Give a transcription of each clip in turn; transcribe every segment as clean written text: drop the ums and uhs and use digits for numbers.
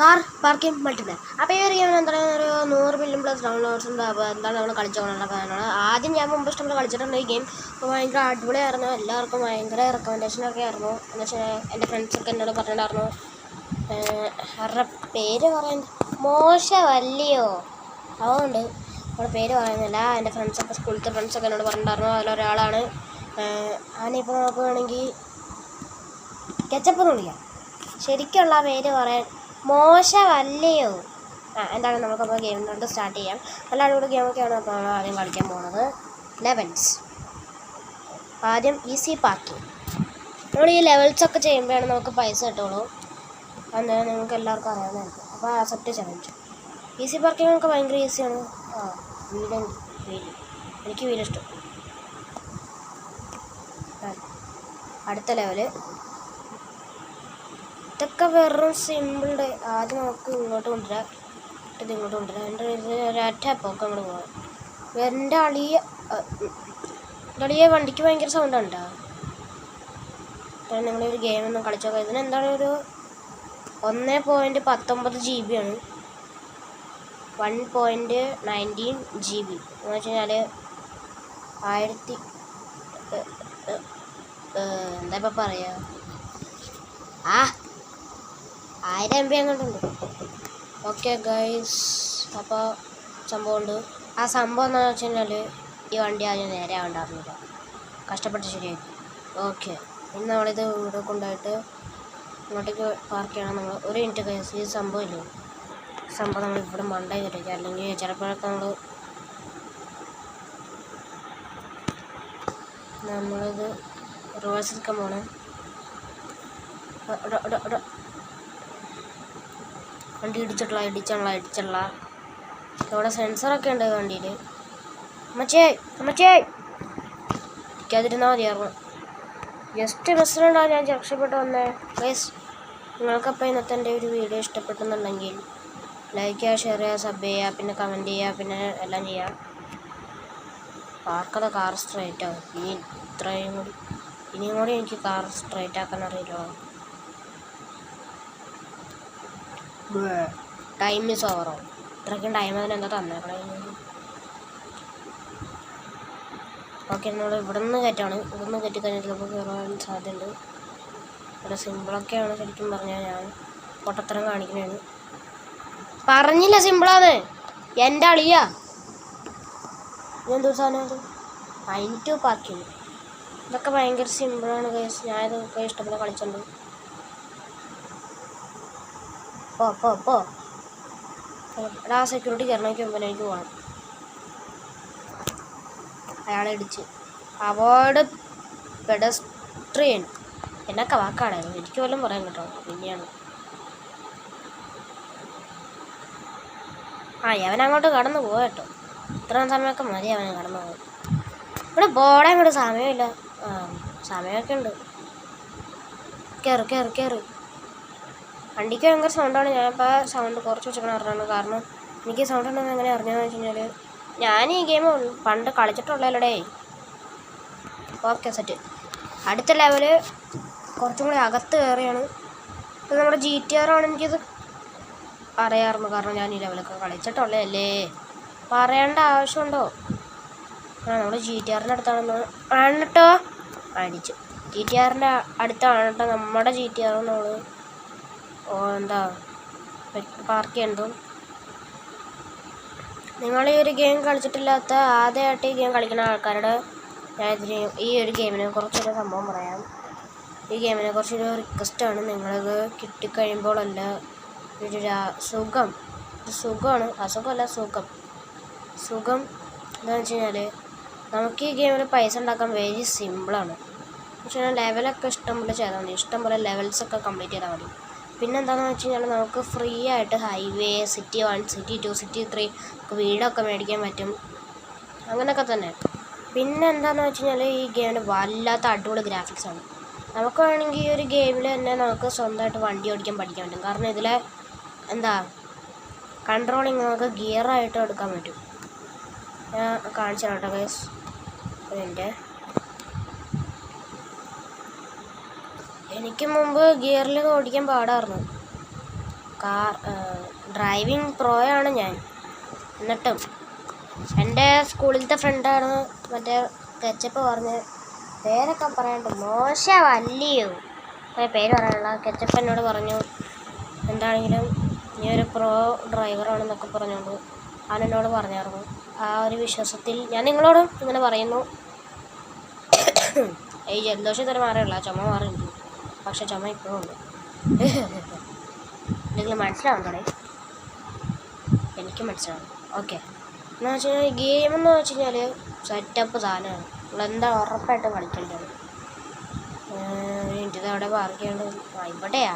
Car parking multiplayer. അപ്പോൾ ഈ ഒരു ഗെയിമിന് എന്താണ് ഒരു 100 മില്യൺ പ്ലസ് ഡൗൺലോഡ്സ് ഉണ്ട്. അപ്പോൾ എന്താണ് നമ്മൾ കളിച്ചോളാനുള്ള കാര്യമാണ്. ആദ്യം ഞാൻ മുമ്പ് ഇഷ്ടംപോലെ കളിച്ചിട്ടുണ്ട് ഈ ഗെയിം. അപ്പോൾ ഭയങ്കര അടിപൊളിയായിരുന്നു, എല്ലാവർക്കും ഭയങ്കര റെക്കമെൻഡേഷനൊക്കെ ആയിരുന്നു. എന്ന് വെച്ചാൽ എൻ്റെ ഫ്രണ്ട്സൊക്കെ എന്നോട് പറഞ്ഞിട്ടുണ്ടായിരുന്നു അവരുടെ പേര് പറയാൻ മോശമല്ലയോ, അതുകൊണ്ട് അവരുടെ പേര് പറയുന്നില്ല. എൻ്റെ ഫ്രണ്ട്സൊക്കെ സ്കൂളിലത്തെ ഫ്രണ്ട്സൊക്കെ എന്നോട് പറഞ്ഞിട്ടുണ്ടായിരുന്നു. അതിലൊരാളാണ് അവനിപ്പോൾ നോക്കുകയാണെങ്കിൽ കെച്ചപ്പ് എന്ന് വിളിക്കാം. ശരിക്കുള്ള പേര് പറയാൻ മോശമല്ലയോ. എന്താണ് നമുക്കപ്പോൾ ഗെയിമിനോട് സ്റ്റാർട്ട് ചെയ്യാം. നല്ല അടിപൊളി ഗെയിമൊക്കെയാണ് അപ്പോൾ നമ്മൾ ആദ്യം കളിക്കാൻ പോകുന്നത്. ലെവൽസ് ആദ്യം ഈസി പാർക്കിംഗ്. നമ്മൾ ഈ ലെവൽസൊക്കെ ചെയ്യുമ്പോഴാണ് നമുക്ക് പൈസ കിട്ടുള്ളൂ. അന്നേരം നിങ്ങൾക്ക് എല്ലാവർക്കും അറിയാവുന്നതായിരിക്കും. അപ്പോൾ അക്സെപ്റ്റ് ചലഞ്ച്. ഈസി പാർക്കിംഗ് ഒക്കെ ഭയങ്കര ഈസിയാണ്. വീല് എനിക്ക് വീലിഷ്ടം. അടുത്ത ലെവല് ഇതൊക്കെ വെറും സിമ്പിളുടെ. ആദ്യം നമുക്ക് ഇങ്ങോട്ട് കൊണ്ടുവരാം, ഇത് ഇങ്ങോട്ട് കൊണ്ടുവരാം. എൻ്റെ ഒരൊറ്റ പോക്ക് അങ്ങോട്ട് പോകാം. എൻ്റെ അളിയെ വണ്ടിക്ക് ഭയങ്കര സൗണ്ട് ഉണ്ടോ? നിങ്ങളൊരു ഗെയിമൊന്നും കളിച്ചു നോക്കാം. ഇതിന് എന്താണ് ഒരു 1.19 GB ആണ്. 1.19 GB എന്ന് വെച്ച് കഴിഞ്ഞാൽ 1000 എന്താ ഇപ്പം പറയുക 1000 MB അങ്ങോട്ടുണ്ട്. ഓക്കെ ഗൈസ്, അപ്പോൾ സംഭവമുണ്ട്. ആ സംഭവം എന്താണെന്ന് വെച്ച് കഴിഞ്ഞാൽ ഈ വണ്ടി ആദ്യം നേരെ ആവണ്ടായിരുന്നില്ല, കഷ്ടപ്പെട്ട് ശരിയായി. ഓക്കെ, ഇനി നമ്മളിത് ഇവിടെ കൊണ്ടുപോയിട്ട് ഇങ്ങോട്ടേക്ക് പാർക്ക് ചെയ്യണം. നമ്മൾ ഒരു മിനിറ്റ് ഗൈസ്, ഈ സംഭവമില്ലേ, സംഭവം നമ്മൾ ഇവിടെ മണ്ടായി കയറ്റിക്കുക, അല്ലെങ്കിൽ ചിലപ്പോഴൊക്കെ നമ്മളിത് റിവേഴ്സ് എടുക്കാൻ പോകണം. വണ്ടി ഇടിച്ചിട്ടുള്ള ഇവിടെ സെൻസറൊക്കെ ഉണ്ട് വണ്ടിയിൽ. അമ്മച്ചേ ഇരിക്കാതിരുന്നാൽ മതിയായിരുന്നു. ജസ്റ്റ് മിസ്സിലുണ്ടാവും, ഞാൻ രക്ഷപ്പെട്ട് വന്നേ. ഗൈസ്, നിങ്ങൾക്കപ്പോൾ ഇന്നത്തെ എൻ്റെ ഒരു വീഡിയോ ഇഷ്ടപ്പെട്ടെന്നുണ്ടെങ്കിൽ ലൈക്ക് ചെയ്യുക, ഷെയർ ചെയ്യുക, സബ് ചെയ്യുക, പിന്നെ കമൻറ്റ് ചെയ്യുക, പിന്നെ എല്ലാം ചെയ്യാം. പാർക്കത കാർ സ്ട്രൈറ്റ് ആവും. ഇനിയും കൂടി എനിക്ക് കാർ സ്ട്രൈറ്റ് ആക്കാൻ അറിയില്ലോ. ടൈം ഈസ് ഓവറോ, ഇത്രയ്ക്കും ടൈം അതിനെന്താ തന്നേക്കണേ. ഓക്കെ, നമ്മൾ ഇവിടെ നിന്ന് കയറ്റാണ്. ഇവിടെ നിന്ന് കയറ്റിക്കഴിഞ്ഞാൽ നമുക്ക് കയറാൻ സാധ്യതയുണ്ട്. ഇവിടെ സിമ്പിളൊക്കെയാണ് ശരിക്കും പറഞ്ഞാൽ. ഞാൻ പൊട്ടത്തരം കാണിക്കണേണ്. പറഞ്ഞില്ല സിമ്പിളാണ് എൻ്റെ അളിയാ. ഇതെന്തോ സാധനം അത്? To parking. ഇതൊക്കെ ഭയങ്കര സിമ്പിളാണ് ഗൈസ്. ഞാനിതൊക്കെ ഇഷ്ടംപോലെ കളിച്ചിട്ടുണ്ട്. പോ എടാ, സെക്യൂരിറ്റി കയറണമെങ്കിൽ മുമ്പ് എനിക്ക് പോകണം. അയാളെ ഇടിച്ച് അവോയ്ഡ് പെഡസ്ട്രിയൻ എന്നൊക്കെ വാക്കാടായിരുന്നു. എനിക്ക് വല്ലതും പറയാൻ കേട്ടോ. പിന്നെയാണ് അവനങ്ങോട്ട് കടന്നു പോകട്ടോ. ഇത്രയും സമയമൊക്കെ മതി അവന് കടന്നു പോകും. ഇവിടെ പോടാൻ കൂടെ സമയമില്ല. സമയമൊക്കെ ഉണ്ട്. കയറി വണ്ടിക്ക് ഭയങ്കര സൗണ്ടാണ്. ഞാനിപ്പോൾ സൗണ്ട് കുറച്ച് വെച്ചിങ്ങനെ അറിഞ്ഞാണ്. കാരണം എനിക്ക് സൗണ്ട് ഉണ്ടെന്ന് എങ്ങനെ അറിഞ്ഞതെന്ന് വെച്ച് കഴിഞ്ഞാൽ ഞാൻ ഈ ഗെയിം പണ്ട് കളിച്ചിട്ടുള്ളല്ലേ. Okay, set. അടുത്ത ലെവല് കുറച്ചും കൂടി അകത്ത് കയറിയാണ്. ഇത് നമ്മുടെ GTR ആണ്. എനിക്കിത് അറിയാമായിരുന്നു, കാരണം ഞാൻ ഈ ലെവലൊക്കെ കളിച്ചിട്ടുള്ളതല്ലേ. പറയേണ്ട ആവശ്യമുണ്ടോ? നമ്മൾ GTRൻ്റെ അടുത്താണെന്ന് ആണ് കേട്ടോ. അടിച്ചു. GTRൻ്റെ അടുത്താണ് കേട്ടോ നമ്മുടെ GTR. നമ്മൾ പാർക്ക് ചെയ്യണതും. നിങ്ങൾ ഈ ഒരു ഗെയിം കളിച്ചിട്ടില്ലാത്ത ആദ്യമായിട്ട് ഈ ഗെയിം കളിക്കുന്ന ആൾക്കാരുടെ ഞാൻ ഈ ഒരു ഗെയിമിനെ കുറിച്ചൊരു സംഭവം പറയാം. ഈ ഗെയിമിനെ കുറിച്ചൊരു റിക്വസ്റ്റാണ്. നിങ്ങളിത് കിട്ടിക്കഴിയുമ്പോഴല്ല ഒരു സുഖമാണ്. അസുഖമല്ല, സുഖം എന്താണെന്ന് വെച്ച് കഴിഞ്ഞാൽ നമുക്ക് ഈ ഗെയിമിൽ പൈസ ഉണ്ടാക്കാൻ വെരി സിമ്പിളാണ്. പക്ഷേ ലെവലൊക്കെ ഇഷ്ടംപോലെ ചെയ്താൽ മതി. ഇഷ്ടംപോലെ ലെവൽസൊക്കെ കംപ്ലീറ്റ് ചെയ്താൽ മതി. പിന്നെന്താണെന്ന് വെച്ച് കഴിഞ്ഞാൽ നമുക്ക് ഫ്രീ ആയിട്ട് ഹൈവേ, സിറ്റി 1, സിറ്റി 2, സിറ്റി 3 വീടൊക്കെ മേടിക്കാൻ പറ്റും. അങ്ങനെയൊക്കെ തന്നെ. പിന്നെ എന്താണെന്ന് വെച്ച് കഴിഞ്ഞാൽ ഈ ഗെയിമിന് വല്ലാത്ത അടിപൊളി ഗ്രാഫിക്സാണ്. നമുക്ക് വേണമെങ്കിൽ ഈ ഒരു ഗെയിമിൽ തന്നെ നമുക്ക് സ്വന്തമായിട്ട് വണ്ടി ഓടിക്കാൻ പഠിക്കാൻ പറ്റും. കാരണം ഇതിലെ കൺട്രോളിങ് നമുക്ക് ഗിയറായിട്ട് എടുക്കാൻ പറ്റും. ഞാൻ കാണിച്ചു തരാം കേട്ടോ ഗൈസ്. എൻ്റെ എനിക്ക് മുമ്പ് ഗിയറിൽ ഓടിക്കാൻ പാടായിരുന്നു. ഡ്രൈവിംഗ് പ്രോയാണ് ഞാൻ. എന്നിട്ടും എൻ്റെ സ്കൂളിലത്തെ ഫ്രണ്ടാണ് മറ്റേ കെച്ചപ്പ് പറഞ്ഞ് പേരൊക്കെ പറയാണ്ട് മോശമല്ലയോ പേര് പറയാനുള്ള കെച്ചപ്പ് എന്നോട് പറഞ്ഞു എന്താണെങ്കിലും നീ ഒരു പ്രോ ഡ്രൈവറാണെന്നൊക്കെ പറഞ്ഞുകൊണ്ട് അവൻ എന്നോട് പറഞ്ഞായിരുന്നു. ആ ഒരു വിശ്വാസത്തിൽ ഞാൻ നിങ്ങളോടും ഇങ്ങനെ പറയുന്നു. ഈ ജലദോഷം ഇതുവരെ മാറിയില്ല, ചുമ മാറിയില്ല. പക്ഷെ ചുമ ഇപ്പോഴും ഉണ്ട്. എന്തെങ്കിലും മനസ്സിലാവുന്നതോടെ എനിക്ക് മനസ്സിലാവും. ഓക്കെ എന്ന് വെച്ച് കഴിഞ്ഞാൽ ഗെയിം എന്ന് വെച്ച് കഴിഞ്ഞാൽ സെറ്റപ്പ് സാധനമാണ്. നമ്മളെന്താ ഉറപ്പായിട്ടും കളിക്കേണ്ടത്. ഇത് അവിടെ പാർക്ക് ചെയ്യേണ്ടത് ഇവിടെയാ.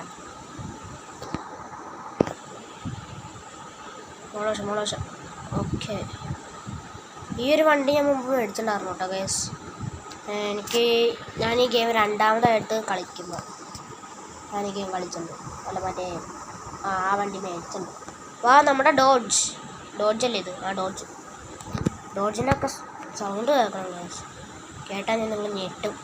മോളോഷം. ഓക്കെ, ഈ ഒരു വണ്ടി ഞാൻ മുമ്പ് മേടിച്ചിട്ടുണ്ടായിരുന്നു കേട്ടോ ഗൈസ്. ഞാൻ ഈ ഗെയിം രണ്ടാമതായിട്ട് കളിക്കുമ്പോൾ ഞാൻ ഈ ഗെയിം കളിച്ചിട്ടുണ്ട്. അല്ല മറ്റേ ആ വണ്ടി മേടിച്ചിട്ടുണ്ട്. നമ്മുടെ ഡോഡ്ജല്ലേ ഇത്? ഡോഡ്ജിൻ്റെ ഒക്കെ സൗണ്ട് കേൾക്കണം ഗൈസ്. കേട്ടാൽ ഞാൻ നിങ്ങൾ ഞെട്ടും.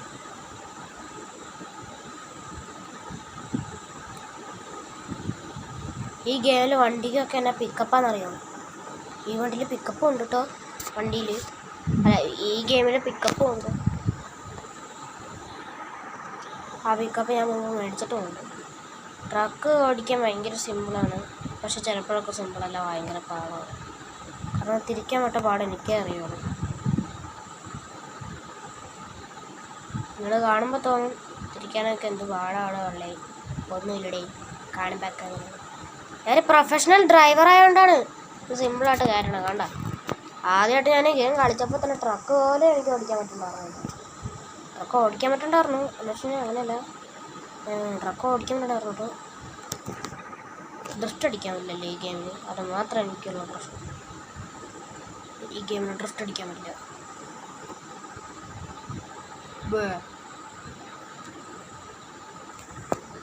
ഈ ഗെയിമിൽ വണ്ടിക്കൊക്കെ എന്നാ പിക്കപ്പാണെന്നറിയാമോ? ഈ വണ്ടിയിൽ പിക്കപ്പും ഉണ്ട് കേട്ടോ. വണ്ടിയിൽ അല്ല, ഈ ഗെയിമിൽ പിക്കപ്പും ഉണ്ട്. ആ പിക്കപ്പ് ഞാൻ മുമ്പ് മേടിച്ചിട്ടുമുണ്ട്. ട്രക്ക് ഓടിക്കാൻ ഭയങ്കര സിമ്പിളാണ്, പക്ഷെ ചിലപ്പോഴൊക്കെ സിമ്പിളല്ല, ഭയങ്കര പാടാണ്. കാരണം തിരിക്കാൻ പറ്റ പാട് എനിക്കേ അറിയുള്ളൂ. നിങ്ങൾ കാണുമ്പോൾ തോന്നും തിരിക്കാനൊക്കെ എന്ത് പാടാണ് ഉള്ളേ. ഒന്നുമില്ലടേ കാണുമ്പോൾ അങ്ങനെ. ഞാൻ പ്രൊഫഷണൽ ഡ്രൈവറായതുകൊണ്ടാണ് ഇത് സിമ്പിളായിട്ട് കയറണം. കണ്ട, ആദ്യമായിട്ട് ഞാൻ ഗെയിം കളിച്ചപ്പോൾ തന്നെ ട്രക്ക് പോലെ എനിക്ക് ഓടിക്കാൻ പറ്റുന്നുണ്ടായിരുന്നു. ട്രക്ക് ഓടിക്കാൻ പറ്റുന്നുണ്ടായിരുന്നു എന്ന് വെച്ച് കഴിഞ്ഞാൽ അങ്ങനെയല്ല, ട്രക്ക് ഓടിക്കാൻ പറ്റുന്നുണ്ടായിരുന്നു കേട്ടോ. ഡ്രിഫ്റ്റ് അടിക്കാൻ പറ്റില്ലല്ലേ ഈ ഗെയിമിൽ? അത് മാത്രമേ എനിക്കുള്ള പ്രശ്നം. ഈ ഗെയിമിൽ ഡ്രിഫ്റ്റ് അടിക്കാൻ പറ്റില്ല.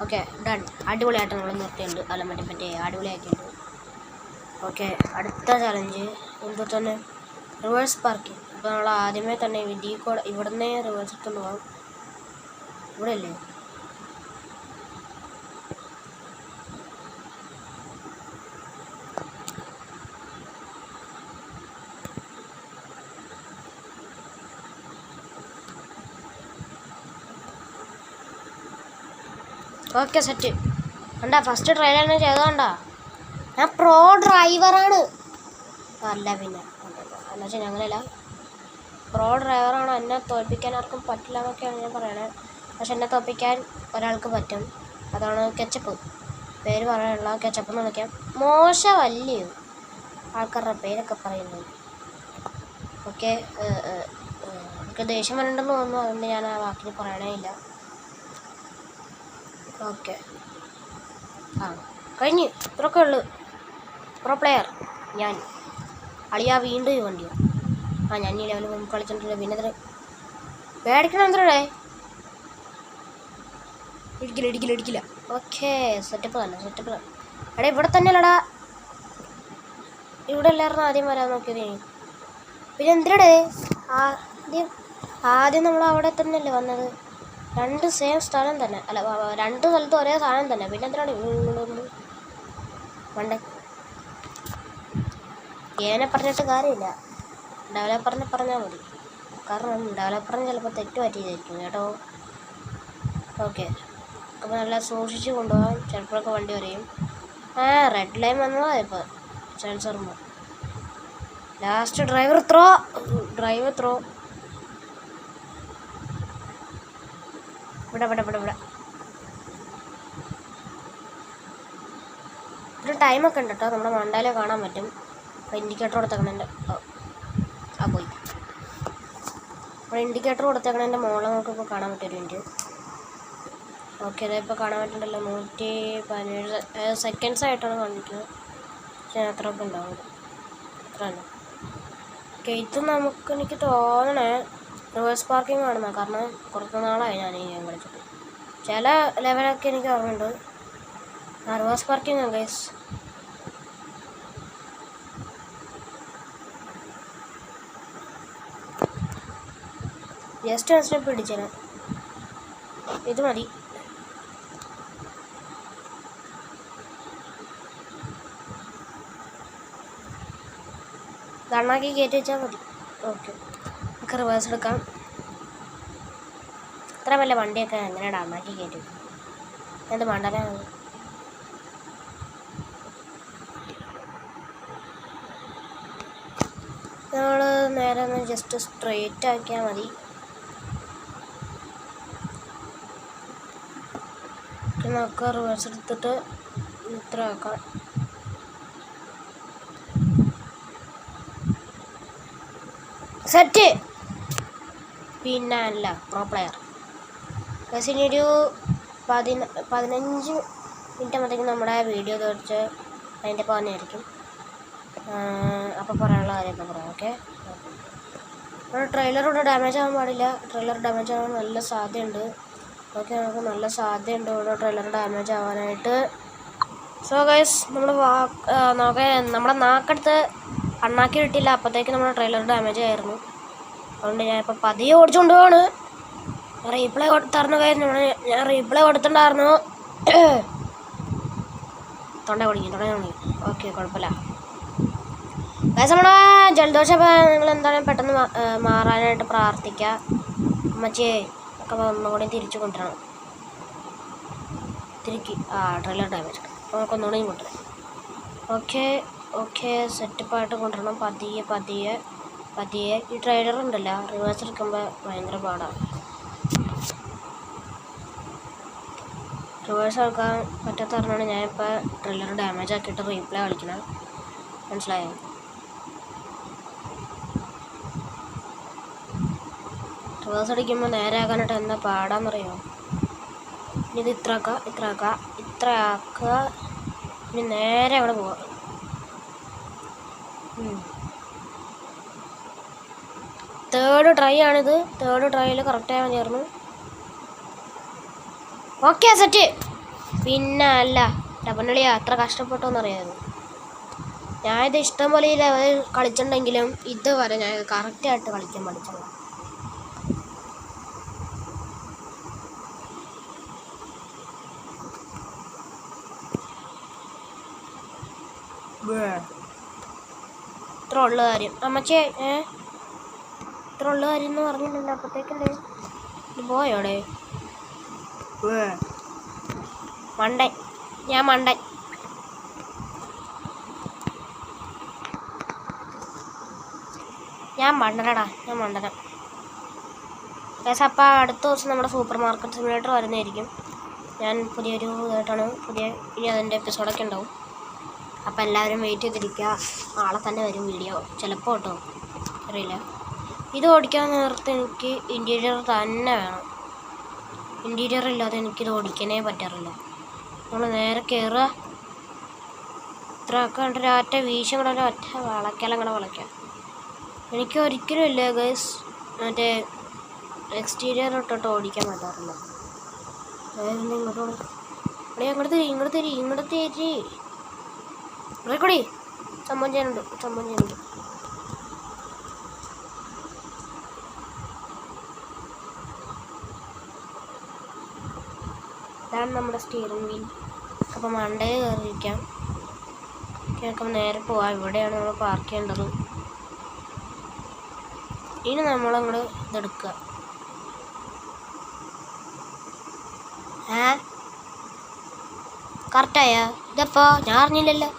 Okay done. അടിപൊളിയായിട്ട് നമ്മൾ നിർത്തിയിട്ടുണ്ട്. അല്ല മറ്റേ അടിപൊളിയാക്കിയിട്ടുണ്ട്. ഓക്കെ, അടുത്ത ചലഞ്ച് മുമ്പ് തന്നെ റിവേഴ്സ് പാർക്കിംഗ്. അപ്പോൾ നമ്മൾ ആദ്യമേ തന്നെ ഇവിടുന്ന് റിവേഴ്സ് ഇട്ടുകൊണ്ട് പോകാം. ഇവിടെ അല്ലേ? Okay set. കണ്ടാ ഫസ്റ്റ് ട്രയൽ തന്നെ ചെയ്തോണ്ടാ. ഞാൻ പ്രോ ഡ്രൈവറാണ്. അല്ല പിന്നെ എന്ന് വെച്ചാൽ അങ്ങനെയല്ല, പ്രോ ഡ്രൈവറാണ്. എന്നെ തോൽപ്പിക്കാൻ ആർക്കും പറ്റില്ല എന്നൊക്കെയാണ് ഞാൻ പറയണത്. പക്ഷെ എന്നെ തോൽപ്പിക്കാൻ ഒരാൾക്ക് പറ്റും. അതാണ് കെച്ചപ്പ്. പേര് പറയാനുള്ള കെച്ചപ്പ് എന്ന് വിളിക്കാം. മോശമല്ലയോ ആൾക്കാരുടെ പേരൊക്കെ പറയുന്നത്? ഓക്കെ, എനിക്ക് ദേഷ്യം വരണ്ടെന്ന് തോന്നുന്നു, അതുകൊണ്ട് ഞാൻ ആ വാക്കിന് പറയണേ ഇല്ല. ഓക്കെ, കഴിഞ്ഞ്. ഇത്രയൊക്കെ ഉള്ളു. പ്രോ പ്ലെയർ ഞാൻ. അളിയാ വീണ്ടും ഈ വണ്ടിയോ? ഞാൻ ഈ ലെവലിൽ മുമ്പ് കളിച്ചിട്ടില്ല. പിന്നെ എത്ര പേടിക്കണം എന്തേ? ഇടിക്കില്ല. ഓക്കെ, സെറ്റപ്പ് തന്നെ. എടാ ഇവിടെ തന്നെ അല്ലടാ, ഇവിടെ എല്ലാവരും ആദ്യം വരാൻ നോക്കിയത്. പിന്നെ എന്തിനടേ ആദ്യം നമ്മൾ അവിടെ തന്നെയല്ലേ വന്നത്? രണ്ട് സെയിം സ്ഥലം തന്നെ. അല്ല, രണ്ട് സ്ഥലത്തും ഒരേ സാധനം തന്നെ. പിന്നെ എന്തിനാണ് വേണ്ട? ഏനെ പറഞ്ഞിട്ട് കാര്യമില്ല, ഡെവലപ്പറിനെ പറഞ്ഞാൽ മതി. കാരണം ഡെവലപ്പറിന് ചിലപ്പോൾ തെറ്റ് പറ്റിയതായിരിക്കും കേട്ടോ. ഓക്കെ, അപ്പോൾ നല്ല സൂക്ഷിച്ച് കൊണ്ടുപോകാം. ചിലപ്പോഴൊക്കെ വണ്ടി വരെയും. റെഡ് ലൈൻ വന്നതാ ഇപ്പോൾ സെൻസറുമ്പോൾ. Last driver throw. ഇവിടെ ഒരു ടൈമൊക്കെ ഉണ്ട് കേട്ടോ. നമ്മുടെ മണ്ടാലെ കാണാൻ പറ്റും. അപ്പോൾ ഇൻഡിക്കേറ്റർ കൊടുത്തേക്കണേൻ്റെ പോയി. അപ്പോൾ ഇൻഡിക്കേറ്റർ കൊടുത്തേക്കണേൻ്റെ മുകളിൽ നമുക്കിപ്പോൾ കാണാൻ പറ്റും. ഒരു മിനിറ്റ്. ഓക്കെ, അതായപ്പോൾ കാണാൻ പറ്റുന്നുണ്ടല്ലോ. 117 സെക്കൻഡ്സ് ആയിട്ടാണ് കാണിക്കുന്നത്. പക്ഷേ അത്രയൊക്കെ ഉണ്ടാവും. അത്രയാണ്. ഓക്കെ, ഇത് എനിക്ക് തോന്നണേ റിവേഴ്സ് പാർക്കിംഗ് കാണുന്ന. കാരണം കുറച്ച് നാളായി ഞാൻ ഈ ഗെയിം കളിച്ചിട്ട്. ചില ലെവലൊക്കെ എനിക്ക് ഓർമ്മയുണ്ട്. റിവേഴ്സ് പാർക്കിംഗ് ആണ് ഗൈസ്. ജസ്റ്റ് സ്റ്റെപ്പ് പിടിച്ചേനെ. ഇത് മതി. കണ്ണാക്കി കയറ്റി വെച്ചാൽ മതി. ഓക്കെ, നമുക്ക് റിവേഴ്സ് എടുക്കാം. ഇത്ര വല്ല വണ്ടിയൊക്കെ എങ്ങനെയാണ് അണ്ണാക്കി കയറ്റി എന്ത് മണ്ടനാണ്. നമ്മൾ നേരെ ഒന്ന് ജസ്റ്റ് സ്ട്രെയിറ്റ് ആക്കിയാൽ മതി. നമുക്ക് റിവേഴ്സ് എടുത്തിട്ട് ഇത്ര ആക്കാം. സെറ്റ്. പിന്നെ അല്ല പ്രോ പ്ലെയർ. ഇനി ഒരു 15 മിനിറ്റ് ആകുമ്പോഴത്തേക്കും നമ്മുടെ വീഡിയോ തീർച്ച് അതിൻ്റെ പോകുന്നതായിരിക്കും. അപ്പോൾ പറയാനുള്ള കാര്യമൊക്കെ പറയാം. ഓക്കെ, ട്രെയിലറോട് ഡാമേജ് ആകാൻ പാടില്ല. ട്രെയിലർ ഡാമേജ് ആവാൻ നല്ല സാധ്യതയുണ്ട്. ഓക്കെ, നമുക്ക് നല്ല സാധ്യതയുണ്ട് ഇവിടെ ട്രെയിലർ ഡാമേജ് ആവാനായിട്ട്. സോ ഗൈസ്, നമ്മൾ നമ്മുടെ നാക്കെടുത്ത് അണ്ണാക്കി കിട്ടില്ല. അപ്പോഴത്തേക്ക് നമ്മുടെ ട്രെയിലർ ഡാമേജ് ആയിരുന്നു. അതുകൊണ്ട് ഞാനിപ്പോൾ പതിയെ ഓടിച്ചുകൊണ്ട് പോവാണ്. റീപ്ലൈ കൊടുത്തായിരുന്നു ഗൈസ്. ഞാൻ റീപ്ലൈ കൊടുത്തിട്ടുണ്ടായിരുന്നു. തൊണ്ട കുടുങ്ങി. ഓക്കെ, കുഴപ്പമില്ല ഗൈസ്. നമ്മുടെ ജലദോഷം നിങ്ങൾ എന്താണ് പെട്ടെന്ന് മാറാനായിട്ട് പ്രാർത്ഥിക്കുക. അമ്മച്ചിയെ ഒക്കെ ഒന്നുകൂടി തിരിച്ചു കൊണ്ടുവരണം. ട്രെയിലർ ഡാമേജ് നമുക്കൊന്നുകൂടി കൊണ്ടുവരാം. ഓക്കെ, സെറ്റപ്പായിട്ട് കൊണ്ടുവരണം. പതിയെ. ഈ ട്രെയിലർ ഉണ്ടല്ലോ, റിവേഴ്സ് എടുക്കുമ്പോൾ ഭയങ്കര പാടാണ്. റിവേഴ്സ് എടുക്കാൻ പറ്റാത്ത കാരണമാണ് ഞാനിപ്പോൾ ട്രെയിലർ ഡാമേജ് ആക്കിയിട്ട് റീപ്ലേ കളിക്കണം. മനസ്സിലായോ? റിവേഴ്സ് അടിക്കുമ്പോൾ നേരെ ആക്കാനായിട്ട് എന്താ പാടാന്നറിയോ? ഇനി ഇത് ഇത്ര ആക്കുക. ഇനി നേരെ അവിടെ പോവാം. തേർഡ് ട്രൈ ആണിത്. തേർഡ് ട്രൈയിൽ കറക്റ്റായി മതിയായിരുന്നു. Okay, set. പിന്നെ അല്ല ഡബിളിയാ അത്ര കഷ്ടപ്പെട്ടോന്നറിയാമോ? ഞാനിത് ഇഷ്ടം പോലെ ഈ ലെവൽ കളിച്ചിട്ടുണ്ടെങ്കിലും ഇതുവരെ ഞാൻ കറക്റ്റായിട്ട് കളിക്കാൻ പഠിച്ചത്. ഇത്ര ഉള്ള കാര്യം അമ്മച്ചേ. ഇത്ര ഉള്ള കാര്യം എന്ന് പറഞ്ഞിട്ടുണ്ട്. അപ്പോഴത്തേക്കല്ലേ ഇത് പോയോടെ മണ്ടൻ. ഞാൻ മണ്ടൻ. ഞാൻ മണ്ടനടാ. കേസ്. അപ്പോൾ അടുത്ത ദിവസം നമ്മുടെ സൂപ്പർ മാർക്കറ്റ് സിമുലേറ്റർ വരുന്നതായിരിക്കും. ഞാൻ പുതിയൊരു ഇതായിട്ടാണ് ഇനി അതിൻ്റെ എപ്പിസോഡൊക്കെ ഉണ്ടാവും. അപ്പോൾ എല്ലാവരും വെയിറ്റ് ചെയ്തിരിക്കുക. നാളെ തന്നെ വരും വീഡിയോ ചിലപ്പോൾ കേട്ടോ, അറിയില്ല. ഇത് ഓടിക്കാൻ നേരത്തെ എനിക്ക് ഇൻറ്റീരിയർ തന്നെ വേണം. ഇൻറ്റീരിയർ ഇല്ലാതെ എനിക്കിത് ഓടിക്കാനേ പറ്റാറില്ല. നമ്മൾ നേരെ കയറുക. ഇത്ര ഒക്കെ കണ്ടൊരു ഒറ്റ വീശം കൂടെ ഒറ്റ വളയ്ക്കാം. എനിക്ക് ഒരിക്കലും ഇല്ല ഗൈസ് മറ്റേ എക്സ്റ്റീരിയർ ഇട്ടിട്ട് ഓടിക്കാൻ പറ്റാറില്ല. ഇങ്ങോട്ട് തിരി കൂടി സംഭവം ചെയ്യാനുണ്ട്. ഇതാണ് നമ്മുടെ സ്റ്റിയറിംഗ് വീൽ. അപ്പം മണ്ടയിൽ കയറിയിരിക്കാം. കേൾക്കുമ്പോൾ നേരെ പോവാം. ഇവിടെയാണ് നമ്മൾ പാർക്ക് ചെയ്യേണ്ടത്. ഇനി നമ്മളങ്ങോട്ട് ഇതെടുക്കുക. കറക്റ്റായാ ഇതപ്പോ? ഞാൻ അറിഞ്ഞില്ലല്ലോ.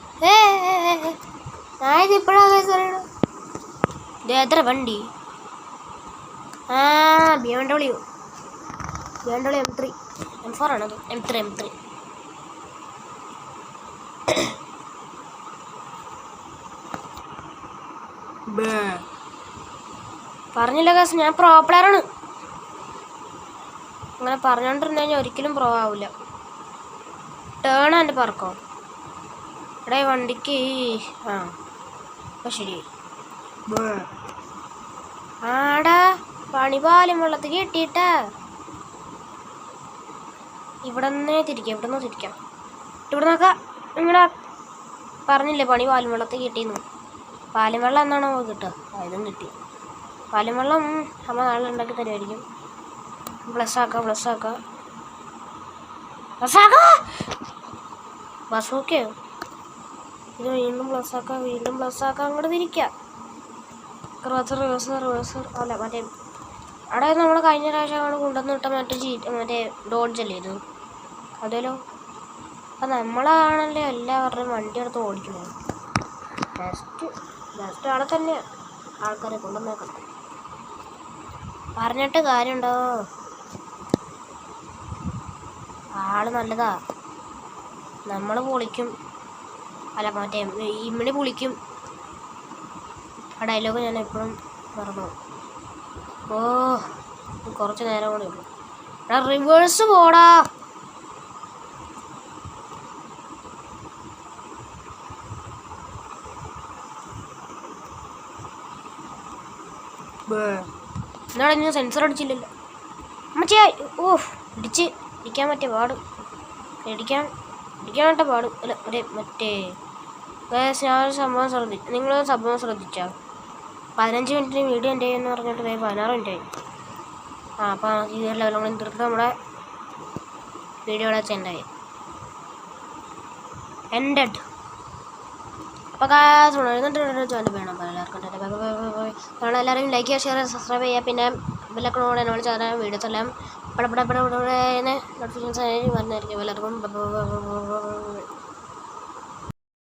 ഞാനിത് ഇപ്പോഴാണ് പറയണത്. ഇത് എത്ര വണ്ടി? BMW M3 M4 ആണത്. M3 പറഞ്ഞില്ല കാസ്, ഞാൻ പ്രോ പ്ലെയറാണ്. അങ്ങനെ പറഞ്ഞോണ്ടിരുന്നു കഴിഞ്ഞാൽ ഒരിക്കലും പ്രോ ആവില്ല. ടേൺ എൻ്റെ പറക്കോ ഇവിടെ വണ്ടിക്ക്. അപ്പോൾ ശരി. ആടാ പണിപാലും വെള്ളത്തിൽ കെട്ടിയിട്ടാ. ഇവിടെ നിന്ന് തിരിക്കാം. ഇവിടെ നോക്കാം. നിങ്ങളുടെ പറഞ്ഞില്ലേ പണി പാലും വെള്ളത്തിൽ കിട്ടിയെന്ന്. പാലും വെള്ളം എന്നാണോ കിട്ടുക? ഇതും കിട്ടി. പാലും വെള്ളം അമ്മ നാളെ ഉണ്ടാക്കി തരുമായിരിക്കും. പ്ലസ് ആക്കാം. ബസ് ഓക്കെയോ? ഇത് വീണ്ടും പ്ലസ് ആക്കാം. അങ്ങോട്ട് തിരിക്കാം. റിവേഴ്സ് അല്ല മറ്റേ അവിടെ നമ്മൾ കഴിഞ്ഞ പ്രാവശ്യം അവിടെ കൊണ്ടുവന്ന് വിട്ട മറ്റേ ഡോഡ്ജല്ലേ ഇത് അതേലോ. അപ്പം നമ്മളാണല്ലോ എല്ലാവരുടെയും വണ്ടി എടുത്ത് ഓടിക്കുന്നത്. ജസ്റ്റ് അവിടെ തന്നെയാണ് ആൾക്കാരെ കൊണ്ടുവന്നേക്കണം. പറഞ്ഞിട്ട് കാര്യമുണ്ടോ? ആള് നല്ലതാ. നമ്മൾ പൊളിക്കും. അല്ല മറ്റേ ഇമ്മിണി പൊളിക്കും. ആ ഡയലോഗ് ഞാൻ എപ്പോഴും മറന്നു. ഓ കുറച്ച് നേരം കൂടെ ഉള്ളു. എടാ റിവേഴ്സ് പോടാ. എന്നാടാ ഞാൻ സെൻസർ അടിച്ചില്ലല്ലോ അമ്മച്ചേ. ഓ ഇടിക്കാൻ പറ്റിയ പാട്. ഇടിക്കാൻ പറ്റ പാട്. അല്ല മറ്റേ ഞാനൊരു സംഭവം നിങ്ങളൊരു സംഭവം ശ്രദ്ധിച്ചോ? 15 മിനിറ്റിന് വീഡിയോ എൻ്റെ എന്ന് പറഞ്ഞിട്ട് 16 മിനിറ്റായി. അപ്പോൾ ഈ ഒരു ലെവലും കൂടി തീർത്ത് നമ്മുടെ വീഡിയോ ഇവിടെ ചെണ്ടായി എൻഡഡ്. അപ്പോൾ എന്നിട്ട് ജോയിൻ ചെയ്യണം. അപ്പോൾ എല്ലാവർക്കും എല്ലാവരും ലൈക്ക് ചെയ്യുക, ഷെയർ, സബ്സ്ക്രൈബ് ചെയ്യുക. പിന്നെ ബെല്ലൊക്കെ കൂടെ എന്നോട് ചേരാൻ വീഡിയോസ് എല്ലാം നോട്ടിഫിക്കേഷൻസ് വരുന്നതായിരിക്കും എല്ലാവർക്കും.